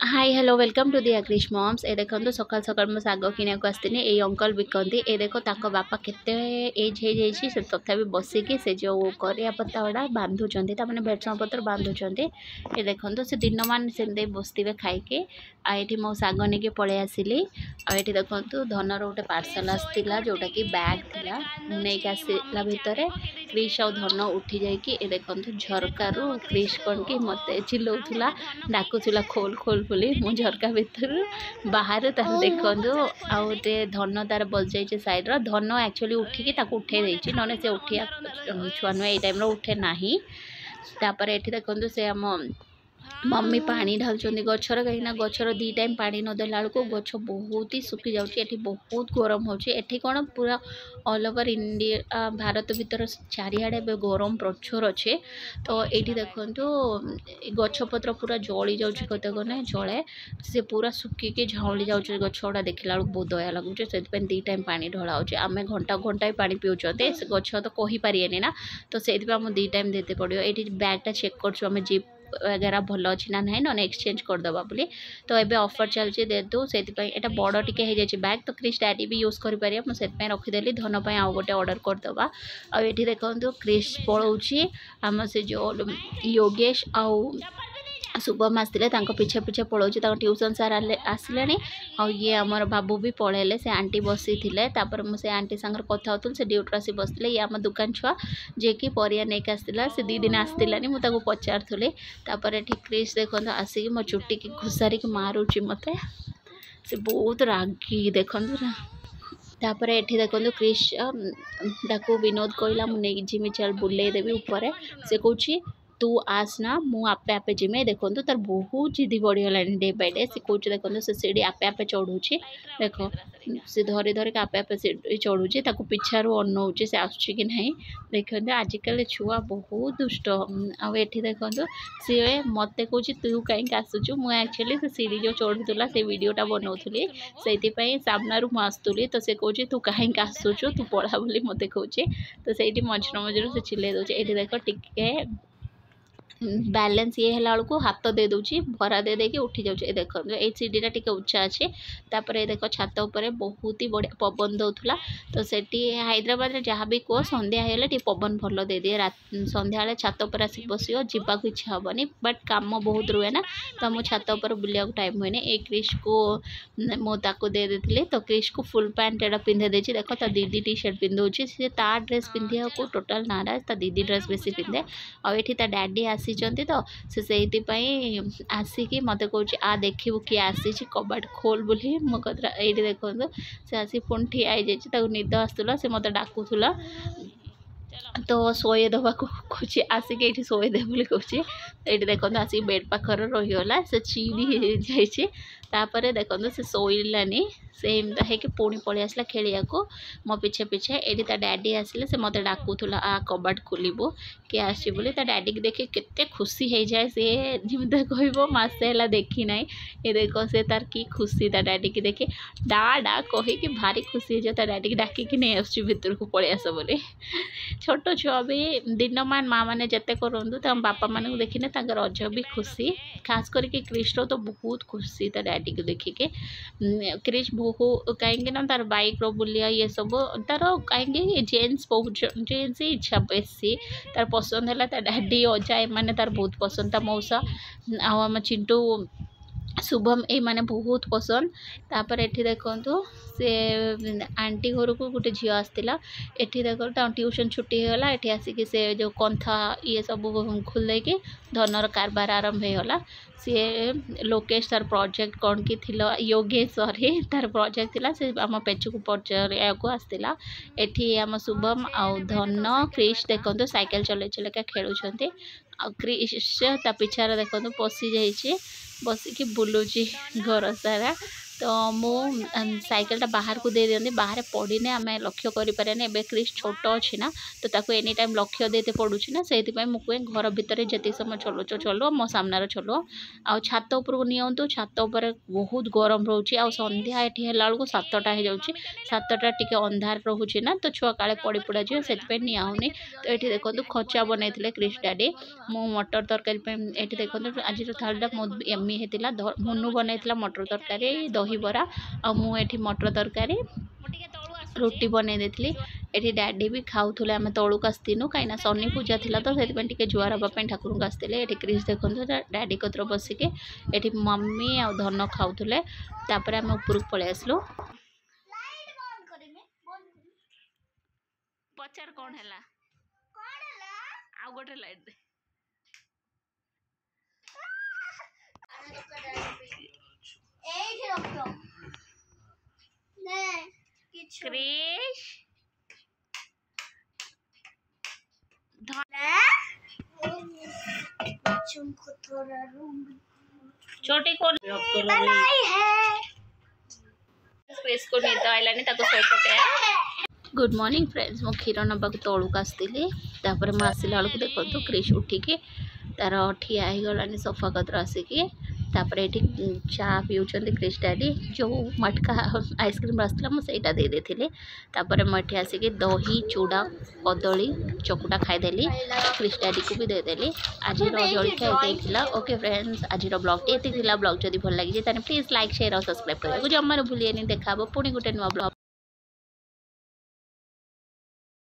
Hi hello welcome to the Agrish moms ए देखो सकाल सकाल मो साग किना को आसती ए अंकल बिकती ए देख ताको बापा केते एज हो जाइए से तथापि बसिकी से जो करिया पत्ता गुड़ा बांधुंट मैंने भेटसम पत्र बांधुंट ए देखो से दिन मान से बसते खाइके आईटी मो साग नहीं पलि आसली आईटी देखो धनर गोटे पार्सल आसाला जोटा कि बैग थिला नहीं आसला भितर क्रिश आ धन उठी जाइए देखो झरकार क्रिश कौन कि मत चिल्लाऊला डाकुला खोल खोल बोली मो झरका भितर बाहर तार देखु आउटे धन तार बज जाइए सैड्र धन एक्चुअली उठिकी उठे देती ना से उठिया छुआ नुआ ये टाइम उठे ना तापर ये देखो से आम मम्मी पानी ढालुंट गचर कहीं गचर दी टाइम पानी नदेला बेलू गच बहुत ही सुखी जाऊँगी बहुत गरम होती कौन पूरा ऑल ओवर इंडिया भारत भीतर चारिआडे गरम प्रचुर अच्छे तो ये देखो गछपत्र पूरा जली जाऊँगी कतक जले से पूरा सुखिकी झाऊली जाऊँगी गछ गुड़ा देखला बेलू बहुत दया लगुच से दी टाइम पानी ढला हो आम घंटा घंटा पानी पीछे से गछ तो कहीपर ना तो से दी टाइम देते पड़ो ये बैगटा चेक कर जीप वगैरह भल अच्छी ना ना एक्सचेंज करदे बोली तो ये ऑफर चलती दे दो से बड़ टिके हो जाए बैग तो क्रिश डैडी भी यूज करें मुझे रखीदेली धन पर आउ गोटे ऑर्डर करदे आए देखो क्रिश पलाऊँ आम से जो योगेश आउ शुभम आसते पीछे पीछे पलाऊँ ट्यूशन सार आसले ये आमर बाबू भी पलैले से आंटी बसी थे मुझे आंटी सांगे कथा हो से ड्यूटी आसी बसते ये आम दुकान छुआ जे कि परिया नहीं आसला से 2 दिन आसलानी मुझे पचारूली ये क्रिश देखो आसिक मो चुटी की घुसारिक मारुची मत से बहुत रागी देखु तापर ये देखो क्रिश ताकू विनोद कहला मुझे जिमी चल बुले देवी ऊपर से कौन तू आसना मु आपे आपे जिमे देखो तार बहुत जिदी बढ़ीगला डे बाय डे से कौन देखो से सीढ़ी आपे आपे चढ़ुची देख से धरी धरिक आपे आपे सीढ़ी चढ़ुची पिछारू अनौचे से आसुची कि नहीं देखते आजिकल छुआ बहुत दुष्ट आए देखो सी मत कौच तू कहीं आसुचु मुझे एक्चुअली से सीढ़ी जो चढ़ुला से वीडियोटा बनाऊली से सामना मुझुली तो से कौच तू कहीं आसुचु तू पढ़ा बोली मत कौचे तो से मझर मझर से चिल्ले दूचे ये देख टिके बैलेंस ये है बेलू हाथ दे दूची भरा दे देके उठी जाऊँ देख ये सीढ़ीटा टी उच्चा अच्छे तापर ये देख छात उपर बहुत ही बढ़िया पवन दौला तो से हैदराबाद जहाँ भी कह संध्या है पवन भल दे दिए संध्या छात उपर आसिक बस जावाक इच्छा हेनी बट कम बहुत रुए ना तो मो छात उपर बुलिया टाइम हुए ये क्रिश को मुझे दे देती तो क्रिश को फुल पैंट एटा पिंधे देती देख ता दीदी टी शर्ट पिंधुची सी ता ड्रेस पिंधा को टोटाल नाराज ता दीदी ड्रेस बेसी पिंधे आए ता डैडी आसी तो से आसिकी मत कौन आ देखू किए आसी कबाट खोल बोली मो कथा ये देखो से आसी पुणी ठिया हो निद आसला से मत डाकुला तो शोए दबा कौच आसिक ये शोएदे बोली कौच ये देखो आसिक बेड पाखर रहीगला से चिड़ी जापर देखो से शोलानी से एमती पुणी पलि आसला खेलिया को मो पिछे पिछे ये ता डैडी आसिले से मत डाकुला आ कबाट खोलबू किए आसी बोली ता डैडी की देखी केते खुशी हो जाए से जमी कह मसे है देखी ना ये देखो से तार की खुशी ता डैडी की देखी डा डा कहीकि भारी खुशी हो जाए ता डैडी की डाकिकी नहीं आसुची भितर को पलि आस बोली छोट छुआ भी दिन मान माँ मैंने जिते करूँ बापा मान देखने रज भी खुशी खास करके क्रिश तो बहुत खुशी ता डैडी को देखिके क्रिश बहु कहीं ना तार बाइक रो बुलिया ये सब तार कहीं जेन्स बहुत जेन्स ही इच्छा बेसी तार पसंद है तार डैडी अजा मैंने तार बहुत पसंद था मौसा आम चिंटू शुभम ये माने बहुत पसंद तापर ये देखो से आंटी घर को गोटे झील आसला ये देखो ट्यूशन छुट्टी होगा ये आसिक से जो कंथा ये सब खोल कि धनर कारबार आरंभ होगा सी लोकेश तार प्रोजेक्ट कौन कि योगेश सॉरी तार प्रोजेक्ट थिला से आम पेचू को पचार को आसला एठी आम शुभम आउ धन क्रिश देखो साइकेल चले चलेका खेलुंट क्रिश ता पिछार देखो पशि जाइए बसिकी बुलूची घर सारा तो मु साइकेलटा बाहर को दे दियंती बाहर पड़ने आम लक्ष्य करें एवं क्रिश छोट अच्छी ना तो ताको एनी टाइम लक्ष्य देते पड़ुछि ना से मैं मुझे घर भितर जिते समय चलो चलो मो सामने चलो आ छात उपरକୁ नियंतु छात उपर बहुत गरम रोचे आ संध्या एठी हैला बेलू 7टा हो जाउछि 7टा टिके अंधार रोचे ना तो छुआ काले पड़ी पड़ा जाए से निया होनी तो ये देखो खचा बनई क्रिश डैडी मो मटर तरकारी ये देखो आज थालीटा मो एमी होता मुनु बनई मटर तरकारी दही बरा आ मुझे मटर तरकारी रोटी बनई देती ये डैडी भी खाऊले आम तौक आसतीनु कहीं शनि पूजा थी तो से जुआर हाँपाई ठाकुर को आसते ये क्रिश देखो डैडी कतर बसिके ये मम्मी आ धन खाऊले आम उपरକୁ पलि आसलु पचार कौन है आउ गोटे लाइट दे क्रिश छोटी कौन क्रिश को नींद आइलानी ताको सोई पकाया। गुड मॉर्निंग फ्रेंड्स मो क्षीर नबाक तौक आसती तापर मुझे आसला बेलू देखो क्रिश उठिकी तार ठिया हो गलानी सोफा कतर आसिकी तापर ये चा पिउछन्ति क्रिश डैडी जो मटका आइसक्रीम आसला मुझे दे देती तापर मुझे आसिकी दही चूड़ा कदली चकुटा खाईदेली क्रिश डैडी को भी देदेली आज जलखिया ओके फ्रेंड्स आज ब्लॉग ये ब्लॉग जब भल लगी प्लीज लाइक शेयर और सब्सक्राइब करने जमार भूलिए देखा पुणी गोटे नुआ ब्लॉग।